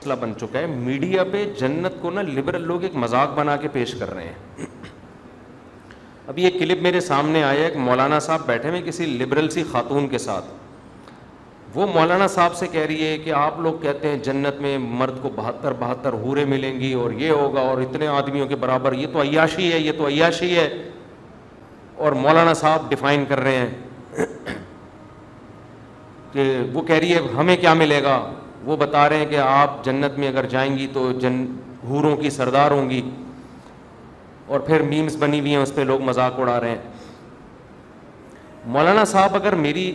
मसला बन चुका है। मीडिया पे जन्नत को ना लिबरल लोग एक मजाक बना के पेश कर रहे हैं। अभी एक क्लिप मेरे सामने आया, एक मौलाना साहब बैठे हुए किसी लिबरल सी खातून के साथ। वो मौलाना साहब से कह रही है कि आप लोग कहते हैं जन्नत में मर्द को 72 हूरें मिलेंगी और ये होगा और इतने आदमियों के बराबर, ये तो अय्याशी है, ये तो अय्याशी है। और मौलाना साहब डिफाइन कर रहे हैं कि वो कह रही है हमें क्या मिलेगा। वो बता रहे हैं कि आप जन्नत में अगर जाएंगी तो हूरों की सरदार होंगी। और फिर मीम्स बनी हुई हैं, उस पर लोग मजाक उड़ा रहे हैं। मौलाना साहब अगर मेरी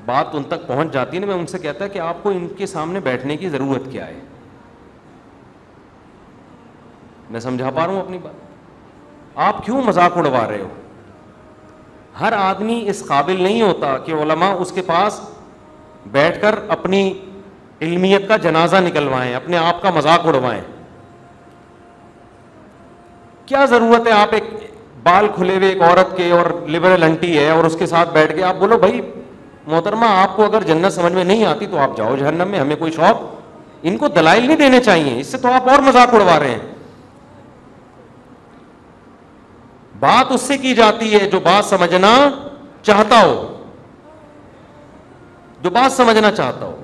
बात उन तक पहुंच जाती है ना, मैं उनसे कहता है कि आपको इनके सामने बैठने की ज़रूरत क्या है। मैं समझा पा रहा हूं अपनी बात? आप क्यों मजाक उड़वा रहे हो? हर आदमी इस काबिल नहीं होता कि उलमा उसके पास बैठकर अपनी इल्मियत का जनाजा निकलवाएं, अपने आप का मजाक उड़वाएं। क्या ज़रूरत है आप एक बाल खुले हुए एक औरत के और लिबरल आंटी है और उसके साथ बैठ के आप बोलो भाई मोहतरमा आपको अगर जन्नत समझ में नहीं आती तो आप जाओ जहन्नम में, हमें कोई शौक। इनको दलाइल नहीं देने चाहिए, इससे तो आप और मजाक उड़वा रहे हैं। बात उससे की जाती है जो बात समझना चाहता हो, जो बात समझना चाहता हो।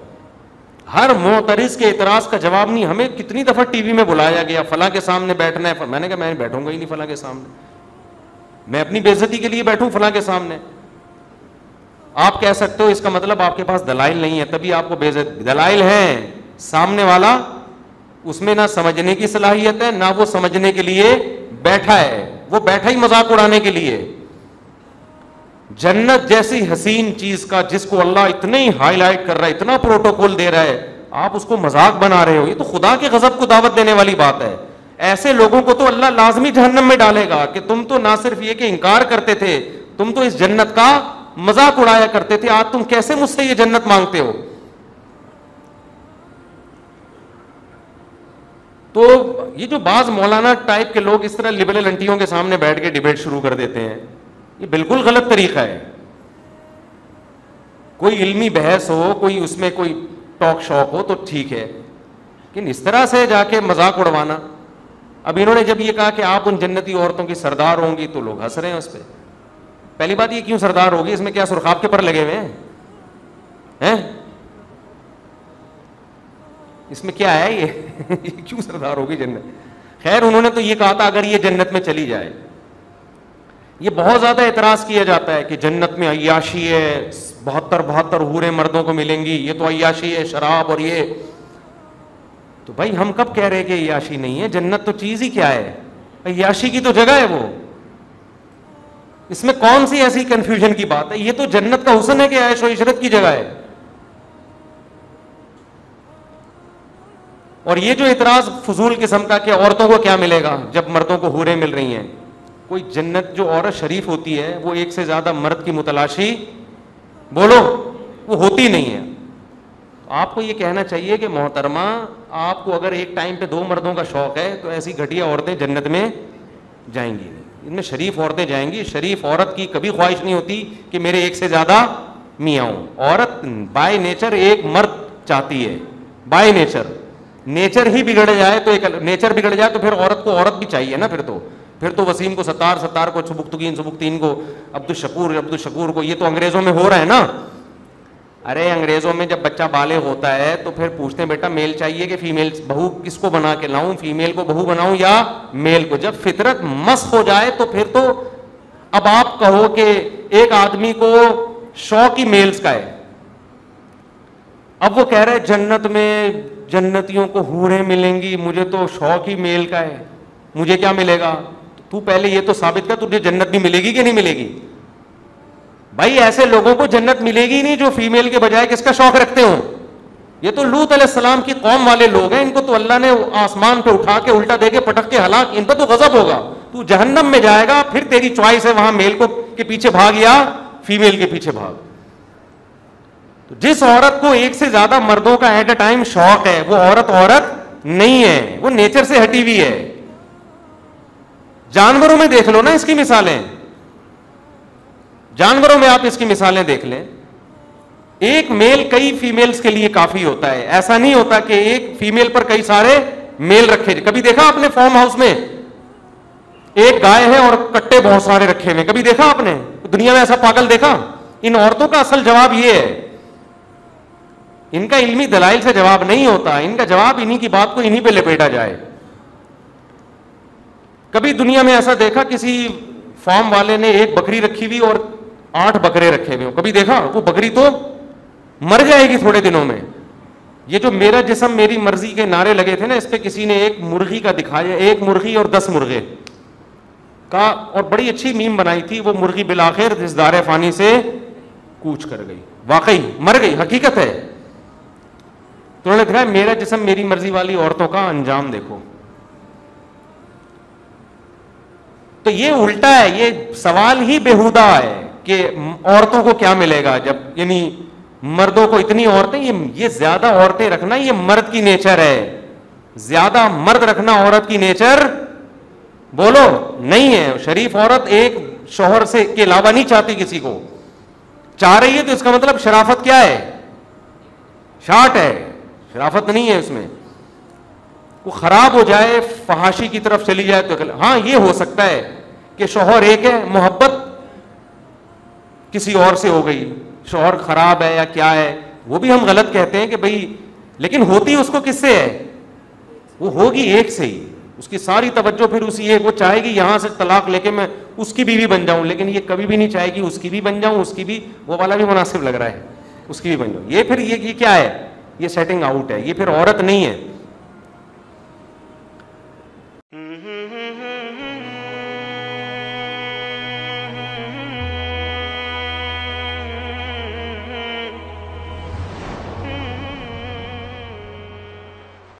हर मोतरिज के इतराज का जवाब नहीं। हमें कितनी दफा टीवी में बुलाया गया फला के सामने बैठना है, मैंने कहा मैं बैठूंगा ही नहीं फला के सामने, मैं अपनी बेइज्जती के लिए बैठूं फला के सामने। आप कह सकते हो इसका मतलब आपके पास दलाइल नहीं है तभी आपको बेइज्जती। दलाइल है, सामने वाला उसमें ना समझने की सलाहियत है ना वो समझने के लिए बैठा है, वो बैठा ही मजाक उड़ाने के लिए। जन्नत जैसी हसीन चीज का जिसको अल्लाह इतने ही हाईलाइट कर रहा है, इतना प्रोटोकॉल दे रहा है, आप उसको मजाक बना रहे हो। ये तो खुदा के गजब को दावत देने वाली बात है। ऐसे लोगों को तो अल्लाह लाजमी जहन्नम में डालेगा कि तुम तो ना सिर्फ ये कि इंकार करते थे, तुम तो इस जन्नत का मजाक उड़ाया करते थे। आज तुम कैसे मुझसे ये जन्नत मांगते हो? तो ये जो बाज मौलाना टाइप के लोग इस तरह लिबरल अंटियों के सामने बैठ के डिबेट शुरू कर देते हैं, ये बिल्कुल गलत तरीका है। कोई इल्मी बहस हो, कोई उसमें कोई टॉक शॉक हो तो ठीक है, लेकिन इस तरह से जाके मजाक उड़वाना। अब इन्होंने जब ये कहा कि आप उन जन्नती औरतों की सरदार होंगी तो लोग हंस रहे हैं उस पर। पहली बात ये क्यों सरदार होगी? इसमें क्या सुरखाब के पर लगे हुए हैं? इसमें क्या है ये क्यों सरदार होगी जन्नत? खैर उन्होंने तो ये कहा था अगर ये जन्नत में चली जाए। ये बहुत ज्यादा एतराज किया जाता है कि जन्नत में अय्याशी है, 72 हूरें मर्दों को मिलेंगी, ये तो अय्याशी है, शराब और ये। तो भाई हम कब कह रहे हैं कि अय्याशी नहीं है? जन्नत तो चीज ही क्या है? अय्याशी की तो जगह है वो। इसमें कौन सी ऐसी कंफ्यूजन की बात है? ये तो जन्नत का हुस्न है कि ऐशो इशरत की जगह है। और ये जो इतराज फजूल किस्म का कि औरतों को क्या मिलेगा जब मर्दों को हूरें मिल रही हैं, कोई जन्नत जो औरत शरीफ होती है वो एक से ज्यादा मर्द की मुतलाशी बोलो वो होती नहीं है। तो आपको ये कहना चाहिए कि मोहतरमा आपको अगर एक टाइम पे 2 मर्दों का शौक है तो ऐसी घटिया औरतें जन्नत में जाएंगी नहीं, इनमें शरीफ औरतें जाएंगी। शरीफ औरत की कभी ख्वाहिश नहीं होती कि मेरे एक से ज्यादा मियाँ हों। औरत बाय नेचर एक मर्द चाहती है, बाय नेचर। नेचर ही बिगड़ जाए तो एक नेचर बिगड़ जाए तो फिर औरत को औरत भी चाहिए ना। फिर तो वसीम को सत्तार, सत्तार को सुबुक्तगीन, सुबुक्तीन को अब्दुल शकूर को। ये तो अंग्रेजों में हो रहा है ना। अरे अंग्रेजों में जब बच्चा बाले होता है तो फिर पूछते हैं बेटा मेल चाहिए कि फीमेल, बहू किसको बना के लाऊं, फीमेल को बहू बनाऊं या मेल को? जब फितरत मस्त हो जाए तो फिर तो अब आप कहो कि एक आदमी को शौक ही मेल्स का है। अब वो कह रहे जन्नत में जन्नतियों को हूरें मिलेंगी, मुझे तो शौक ही मेल का है, मुझे क्या मिलेगा? तू पहले ये तो साबित कर तुझे जन्नत भी मिलेगी कि नहीं मिलेगी। भाई ऐसे लोगों को जन्नत मिलेगी नहीं जो फीमेल के बजाय किसका शौक रखते हो। ये तो लूत अलैहिस्सलाम की कौम वाले लोग हैं, इनको तो अल्लाह ने आसमान पे उठा के उल्टा दे के पटक के हलाक, इन पर तो गजब होगा। तू जहन्नम में जाएगा, फिर तेरी चॉइस है वहां मेल को के पीछे भाग या फीमेल के पीछे भाग। तो जिस औरत को एक से ज्यादा मर्दों का एट अ टाइम शौक है वो औरत नहीं है, वो नेचर से हटी हुई है। जानवरों में देख लो ना इसकी मिसालें, जानवरों में आप इसकी मिसालें देख लें। एक मेल कई फीमेल्स के लिए काफी होता है। ऐसा नहीं होता कि एक फीमेल पर कई सारे मेल रखे। कभी देखा आपने फार्म हाउस में एक गाय है और कट्टे बहुत सारे रखे हुए, कभी देखा आपने? दुनिया में ऐसा पागल देखा? इन औरतों का असल जवाब ये है, इनका इल्मी दलाइल से जवाब नहीं होता, इनका जवाब इन्हीं की बात को इन्हीं पे लपेटा जाए। कभी दुनिया में ऐसा देखा किसी फार्म वाले ने एक बकरी रखी हुई और 8 बकरे रखे हुए? कभी देखा? वो बकरी तो मर जाएगी थोड़े दिनों में। ये जो मेरा जिस्म मेरी मर्जी के नारे लगे थे ना, इस पे किसी ने एक मुर्गी का दिखाया, 1 मुर्गी और 10 मुर्गे का, और बड़ी अच्छी मीम बनाई थी। वो मुर्गी बिलाखिर इस दारे फानी से कूच कर गई, वाकई मर गई, हकीकत है। तो उन्होंने दिखाया मेरा जिस्म मेरी मर्जी वाली औरतों का अंजाम देखो। तो ये उल्टा है, ये सवाल ही बेहुदा है कि औरतों को क्या मिलेगा जब, यानी मर्दों को इतनी औरतें, ये ज्यादा औरतें रखना ये मर्द की नेचर है। ज्यादा मर्द रखना औरत की नेचर बोलो नहीं है। शरीफ औरत एक शौहर से के अलावा नहीं चाहती किसी को, चाह रही है तो इसका मतलब शराफत क्या है? शार्ट है, शराफत नहीं है उसमें। वो खराब हो जाए, फहाशी की तरफ चली जाए तो हाँ ये हो सकता है कि शौहर एक है, मोहब्बत किसी और से हो गई, शौहर खराब है या क्या है, वो भी हम गलत कहते हैं कि भाई, लेकिन होती उसको किससे है? वो होगी एक से ही, उसकी सारी तवज्जो फिर उसी एक, वो चाहेगी यहां से तलाक लेके मैं उसकी बीवी बन जाऊं, लेकिन ये कभी भी नहीं चाहेगी उसकी भी बन जाऊं, उसकी भी, वो वाला भी मुनासिब लग रहा है, उसकी भी बन जाऊं। ये फिर ये क्या है? ये सेटिंग आउट है, ये फिर औरत नहीं है।